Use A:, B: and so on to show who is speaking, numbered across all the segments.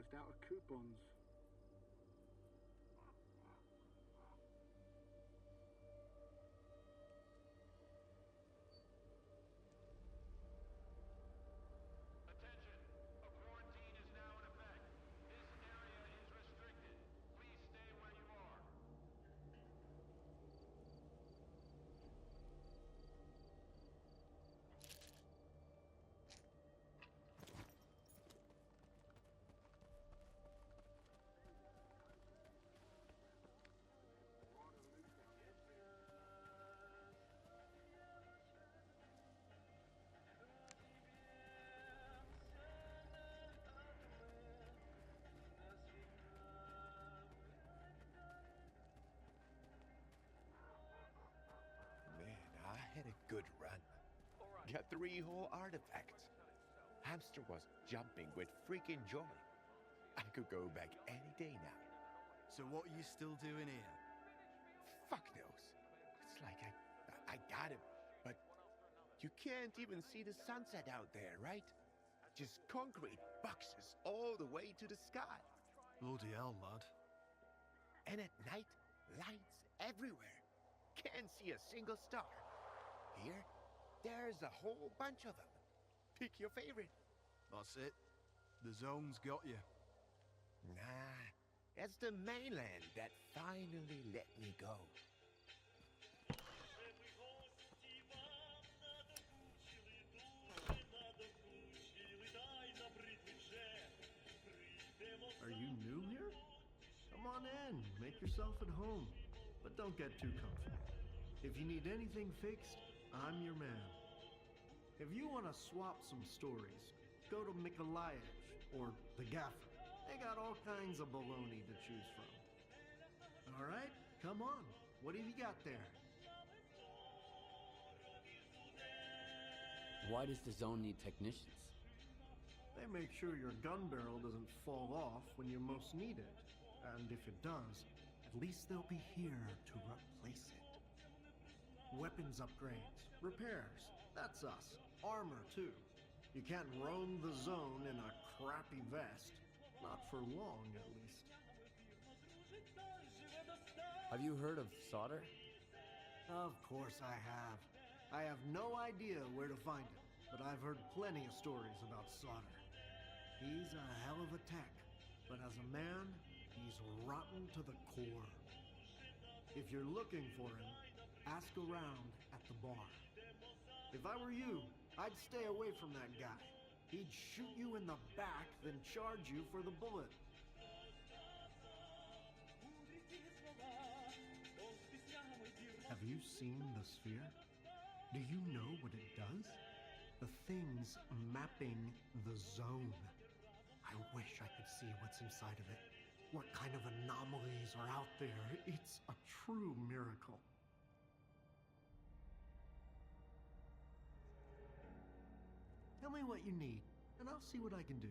A: almost out of coupons.
B: Attention! A quarantine is now in effect. This area is restricted. Please stay where you are.
C: Man, I had a good run. Got 3 whole artifacts. Hamster was jumping with freaking joy. I could go back any day now.
D: So what are you still doing here?
C: Fuck knows. It's like I got him, but you can't even see the sunset out there, right? Just concrete boxes all the way to the sky.
D: Bloody hell, lad.
C: And at night, lights everywhere. Can't see a single star. Here, there's a whole bunch of them. Pick your favorite.
D: That's it. The zone's got you.
C: Nah, it's the mainland that finally let me go.
E: Are you new here? Come on in, make yourself at home. But don't get too comfy. If you need anything fixed, I'm your man. If you want to swap some stories, go to Mykolaiv or the Gaffer. They got all kinds of baloney to choose from. All right, come on. What have you got there?
F: Why does the zone need technicians?
E: They make sure your gun barrel doesn't fall off when you most need it. And if it does, at least they'll be here to replace it. Weapons upgrades, repairs, that's us. Armor, too. You can't roam the zone in a crappy vest. Not for long, at least.
F: Have you heard of solder?
E: Of course I have. I have no idea where to find him, but I've heard plenty of stories about Solder. He's a hell of a tech, but as a man, he's rotten to the core. If you're looking for him, ask around at the bar. If I were you, I'd stay away from that guy. He'd shoot you in the back, then charge you for the bullet. Have you seen the sphere? Do you know what it does? The thing's mapping the zone. I wish I could see what's inside of it. What kind of anomalies are out there? It's a true miracle. Tell me what you need, and I'll see what I can do.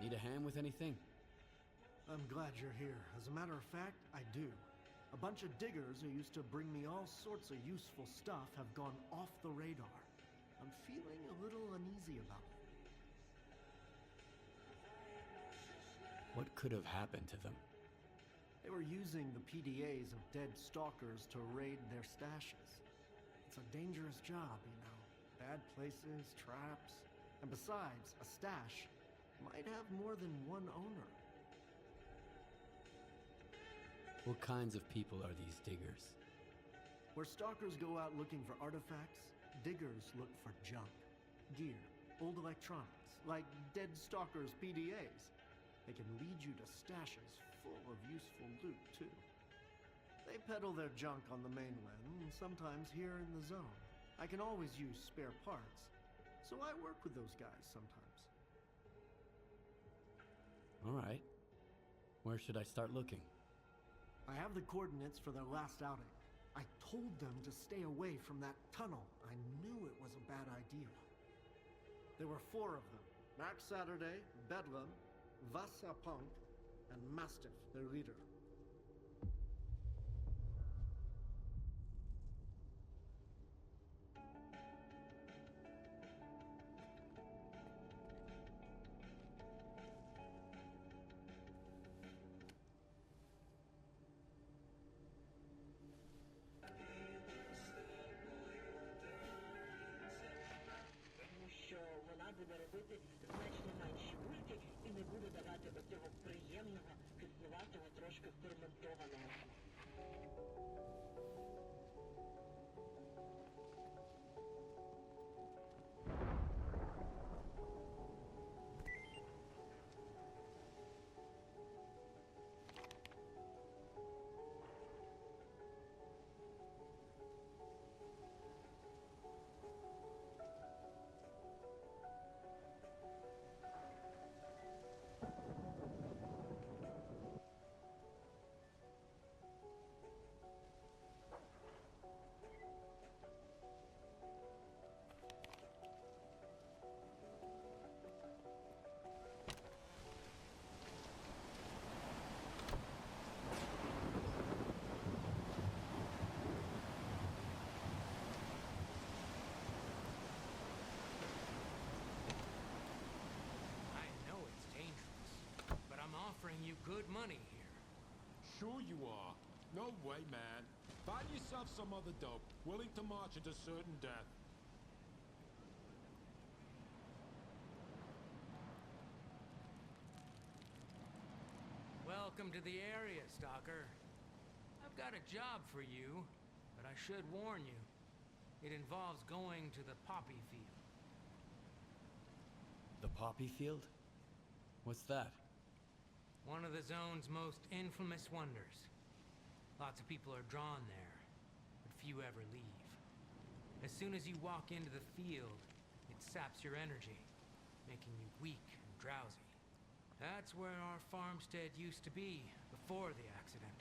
F: Need a hand with anything?
E: I'm glad you're here. As a matter of fact, I do. A bunch of diggers who used to bring me all sorts of useful stuff have gone off the radar. I'm feeling a little uneasy about it.
F: What could have happened to them?
E: They were using the PDAs of dead stalkers to raid their stashes. It's a dangerous job, you know. Bad places, traps. And besides, a stash might have more than one owner.
F: What kinds of people are these diggers?
E: Where stalkers go out looking for artifacts, diggers look for junk. Gear, old electronics, like dead stalkers' PDAs. They can lead you to stashes full of useful loot, too. They peddle their junk on the mainland, and sometimes here in the zone. I can always use spare parts, so I work with those guys sometimes.
F: All right. Where should I start looking?
E: I have the coordinates for their last outing. I told them to stay away from that tunnel. I knew it was a bad idea. There were 4 of them. Max Saturday, Bedlam, Vasapunk, and Mastiff, their leader.
A: Що вона буде робити значно менші кульки і не буде давати оцього приємного, кисловатого, трошки ферментованого.
G: Offering you good money here.
H: Sure you are. No way, man. Find yourself some other dope, willing to march into certain death.
G: Welcome to the area, Stalker. I've got a job for you, but I should warn you. It involves going to the poppy field.
F: The poppy field? What's that?
G: One of the zone's most infamous wonders. Lots of people are drawn there, but few ever leave. As soon as you walk into the field, it saps your energy, making you weak and drowsy. That's where our farmstead used to be, before the accident.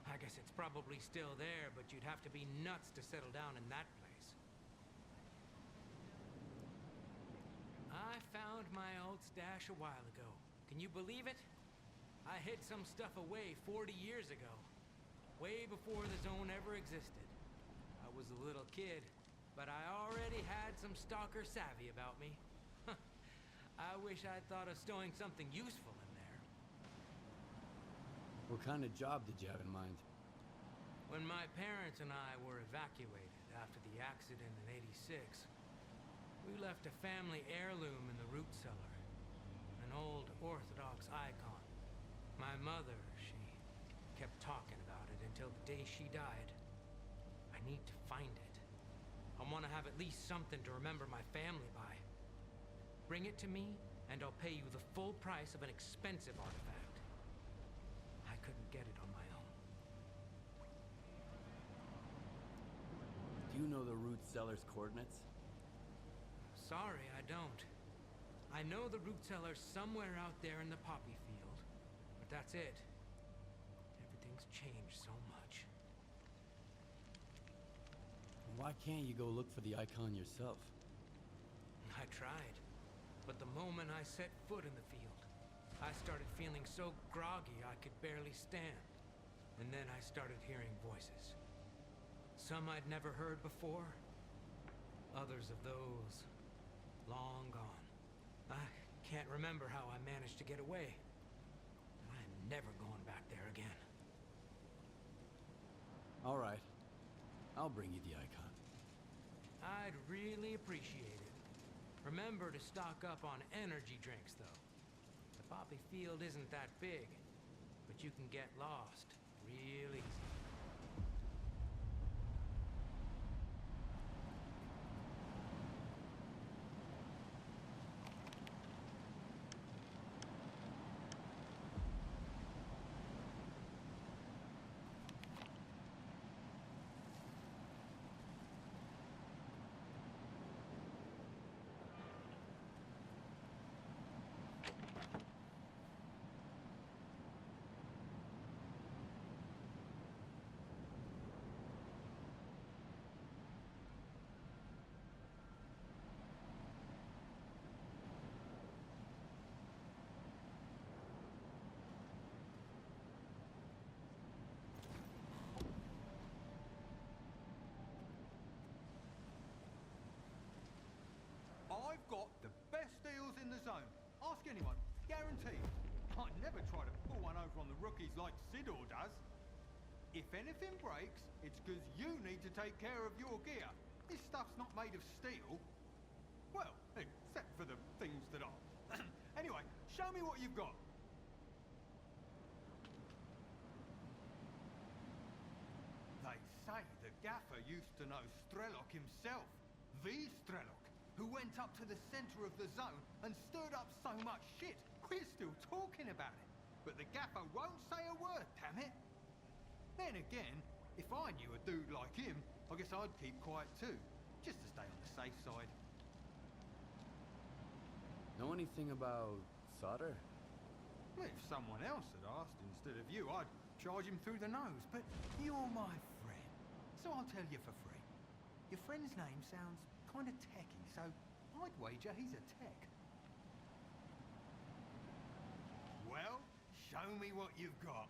G: I guess it's probably still there, but you'd have to be nuts to settle down in that place. I found my old stash a while ago. Can you believe it? I hid some stuff away 40 years ago. Way before the zone ever existed. I was a little kid, but I already had some stalker savvy about me. I wish I'd thought of stowing something useful in there.
F: What kind of job did you have in mind?
G: When my parents and I were evacuated after the accident in '86, we left a family heirloom in the root cellar. An old Orthodox icon. My mother, she kept talking about it until the day she died. I need to find it. I want to have at least something to remember my family by. Bring it to me, and I'll pay you the full price of an expensive artifact. I couldn't get it on my own.
F: Do you know the root cellar's coordinates?
G: Sorry, I don't. I know the root cellar's somewhere out there in the poppy field, but that's it. Everything's changed so much.
F: Why can't you go look for the icon yourself?
G: I tried, but the moment I set foot in the field, I started feeling so groggy I could barely stand. And then I started hearing voices. Some I'd never heard before. Others of those long gone. I can't remember how I managed to get away. I'm never going back there again.
F: All right. I'll bring you the icon.
G: I'd really appreciate it. Remember to stock up on energy drinks, though. The poppy field isn't that big, but you can get lost real easy.
I: I've got the best deals in the zone. Ask anyone. Guaranteed. I'd never try to pull one over on the rookies like Sidor does. If anything breaks, it's because you need to take care of your gear. This stuff's not made of steel. Well, except for the things that are. Anyway, show me what you've got. They say the gaffer used to know Strelok himself. The Strelok, who went up to the center of the zone and stirred up so much shit, we're still talking about it. But the gaffer won't say a word, damn it. Then again, if I knew a dude like him, I guess I'd keep quiet too, just to stay on the safe side.
F: Know anything about solder?
I: Well, if someone else had asked instead of you, I'd charge him through the nose, but you're my friend, so I'll tell you for free. Your friend's name sounds kind of techy, so I'd wager he's a tech. Well, show me what you've got.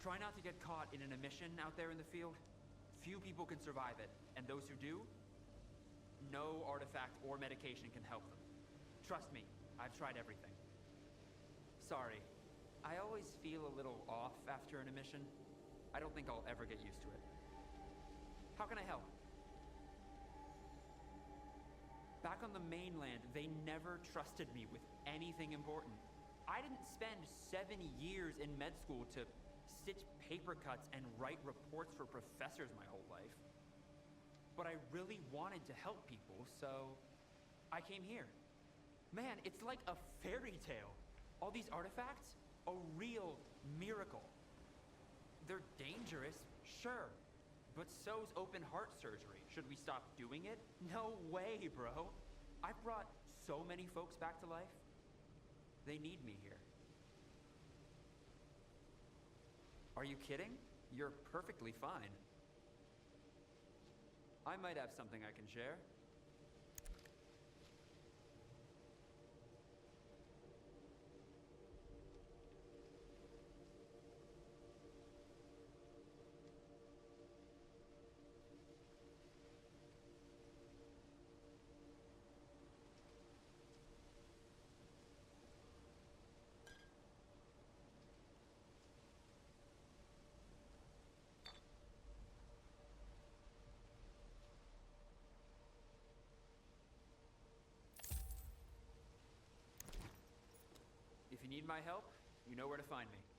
J: Try not to get caught in an emission out there in the field. Few people can survive it, and those who do, no artifact or medication can help them. Trust me, I've tried everything. Sorry, I always feel a little off after an emission. I don't think I'll ever get used to it. How can I help? Back on the mainland, they never trusted me with anything important. I didn't spend 7 years in med school to stitch paper cuts and write reports for professors my whole life. But I really wanted to help people, so I came here. Man, it's like a fairy tale. All these artifacts, a real miracle. They're dangerous, sure, but so's open heart surgery. Should we stop doing it? No way, bro. I've brought so many folks back to life. They need me here. Are you kidding? You're perfectly fine. I might have something I can share. If you need my help, you know where to find me.